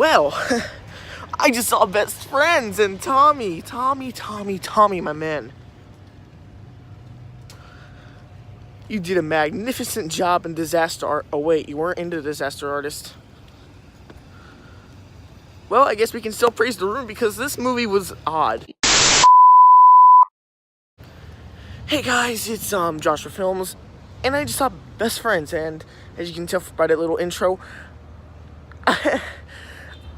Well, I just saw Best Friends and Tommy, my man. You did a magnificent job in Disaster Art. Oh wait, you weren't into Disaster Artist. Well, I guess we can still praise The Room because this movie was odd. Hey guys, it's Joshua Films, and I just saw Best Friends, and as you can tell by that little intro,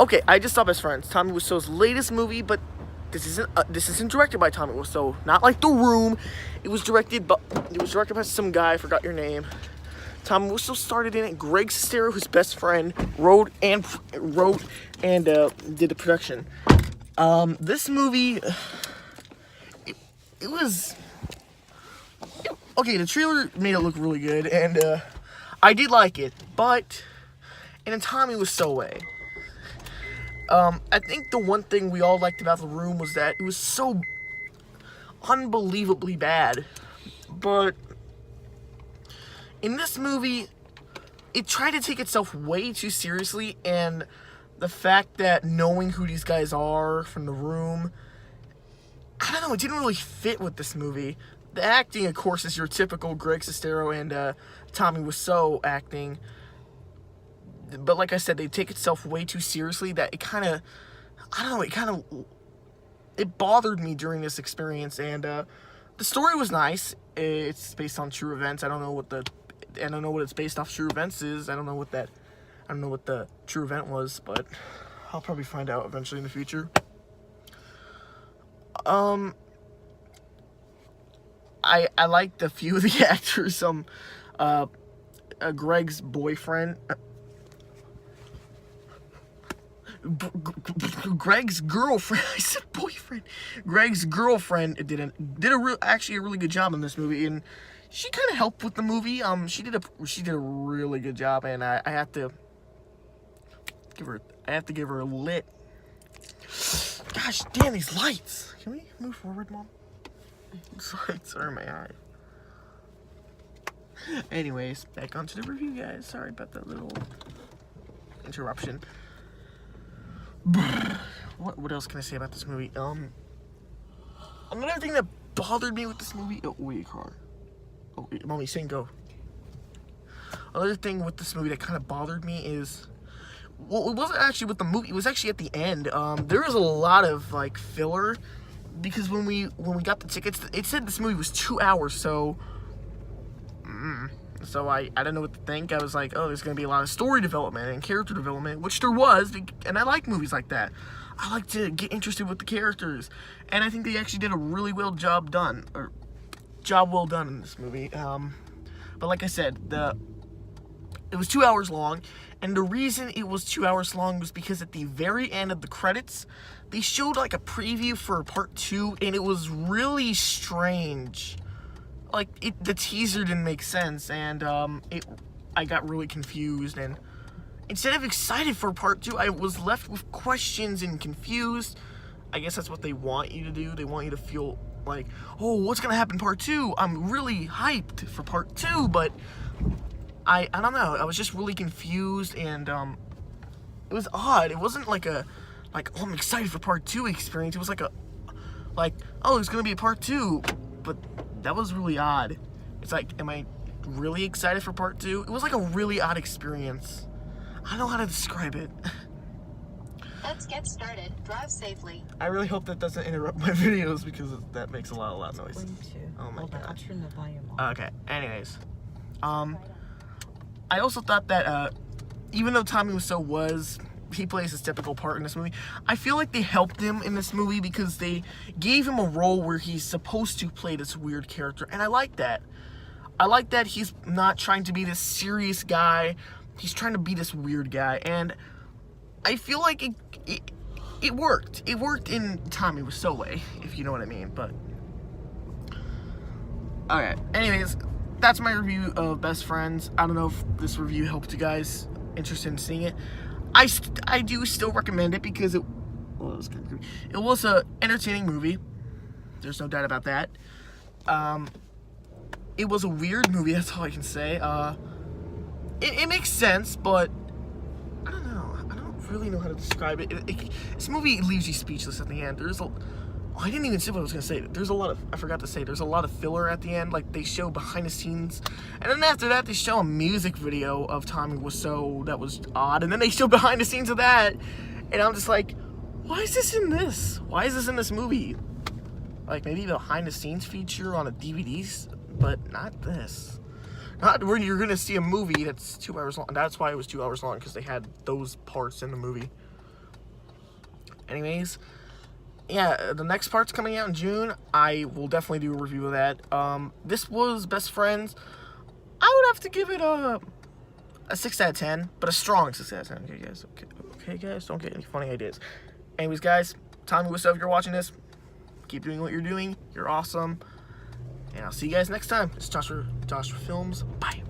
okay, I just saw Best Friends, Tommy Wiseau's latest movie, but this isn't directed by Tommy Wiseau, not like The Room. It was directed by some guy, I forgot your name. Tommy Wiseau started in it. Greg Sestero, his best friend, wrote and did the production. This movie, it was okay. The trailer made it look really good, and I did like it, but in a Tommy Wiseau way. I think the one thing we all liked about The Room was that it was so unbelievably bad, but in this movie, it tried to take itself way too seriously, and the fact that knowing who these guys are from The Room, I don't know, it didn't really fit with this movie. The acting, of course, is your typical Greg Sestero and Tommy Wiseau acting, but like I said, they take itself way too seriously that it kind of, I don't know, it bothered me during this experience, and the story was nice. It's based on true events. I don't know what it's based off true events is. I don't know what the true event was, but I'll probably find out eventually in the future. I liked a few of the actors. Greg's boyfriend, Greg's girlfriend. I said boyfriend. Greg's girlfriend did a really good job in this movie, and she kind of helped with the movie. She did a really good job, and I have to give her a lit. Gosh damn, these lights! Can we move forward, Mom? These lights are in my eye. Anyways, back onto the review, guys. Sorry about that little interruption. What else can I say about this movie? Another thing that bothered me with this movie. Oh, wait, car. Oh, Mommy, saying go. Another thing with this movie that kind of bothered me is, well, it wasn't actually with the movie. It was actually at the end. There was a lot of like filler, because when we got the tickets, it said this movie was 2 hours. So I didn't know what to think. I was like, oh, there's gonna be a lot of story development and character development, which there was, and I like movies like that. I like to get interested with the characters, and I think they actually did a really job well done in this movie. But like I said, it was 2 hours long, and the reason it was 2 hours long was because at the very end of the credits, they showed like a preview for part 2, and it was really strange. Like, the teaser didn't make sense, and I got really confused, and instead of excited for part 2, I was left with questions and confused. I guess that's what they want you to do. They want you to feel like, oh, what's gonna happen in part 2? I'm really hyped for part 2, but I don't know. I was just really confused, and it was odd. It wasn't like oh, I'm excited for part 2 experience. It was like oh, there's gonna be a part 2, but that was really odd. It's like, am I really excited for part 2? It was like a really odd experience. I don't know how to describe it. Let's get started. Drive safely. I really hope that doesn't interrupt my videos, because that makes a lot of noise. Oh my god. I'll turn the volume on. Okay, anyways. I also thought that, even though Tommy Wiseau he plays his typical part in this movie, I feel like they helped him in this movie because they gave him a role where he's supposed to play this weird character, and I like that. I like that he's not trying to be this serious guy. He's trying to be this weird guy, and I feel like it worked. It worked in Tommy Wiseau way, if you know what I mean, but okay, anyways, that's my review of Best Friends. I don't know if this review helped you guys interested in seeing it. I do still recommend it because it was kind of creepy. It was an entertaining movie. There's no doubt about that. It was a weird movie, that's all I can say. It makes sense, but I don't know. I don't really know how to describe it. This movie leaves you speechless at the end. I didn't even say what I was gonna say. I forgot to say, there's a lot of filler at the end. Like, they show behind the scenes, and then after that, they show a music video of Tommy Wiseau that was odd, and then they show behind the scenes of that, and I'm just like, why is this in this? Why is this in this movie? Like, maybe behind the scenes feature on a DVD, but not this. Not where you're gonna see a movie that's 2 hours long. That's why it was 2 hours long, because they had those parts in the movie. Anyways, yeah, the next part's coming out in June. I will definitely do a review of that. This was Best Friends. I would have to give it a 6 out of 10, but a strong 6 out of 10. Okay, guys. Okay, guys. Don't get any funny ideas. Anyways, guys, Tommy Wiseau, if you're watching this, keep doing what you're doing. You're awesome. And I'll see you guys next time. It's Joshua Films. Bye.